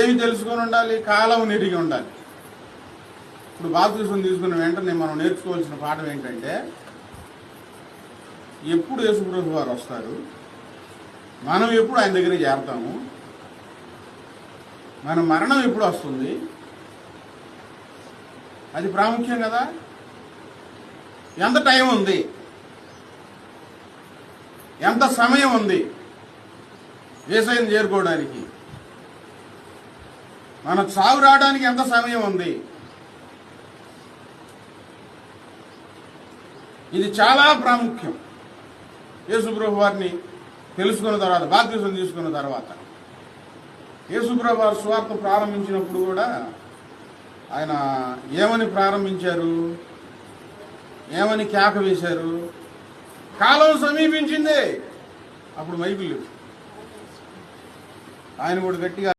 ఏమి తెలుసుకొని ఉండాలి? కాలం నెరిగి ఉండాలి. ఇప్పుడు బాప్తిసం తీసుకున్న వెంటనే మనం నేర్చుకోవాల్సిన పాఠం ఏంటంటే, ఎప్పుడు యేసుప్రభు వారు వస్తారు, మనం ఎప్పుడు ఆయన దగ్గరికి చేరతాము, మన మరణం ఎప్పుడు వస్తుంది, అది ప్రాముఖ్యం కదా. ఎంత టైం ఉంది, ఎంత సమయం ఉంది యేసయ్యను చేరుకోవడానికి, మన చావు రావడానికి ఎంత సమయం ఉంది, ఇది చాలా ప్రాముఖ్యం. యేసుప్రభు వారిని తెలుసుకున్న తర్వాత, బాప్తిసం తీసుకున్న తర్వాత, యేసుప్రభు వారు సువార్త ప్రారంభించినప్పుడు కూడా ఆయన ఏమని ప్రారంభించారు, ఏమని కేక వేశారు? కాలం సమీపించింది. అప్పుడు మైకులు ఆయన కూడా గట్టిగా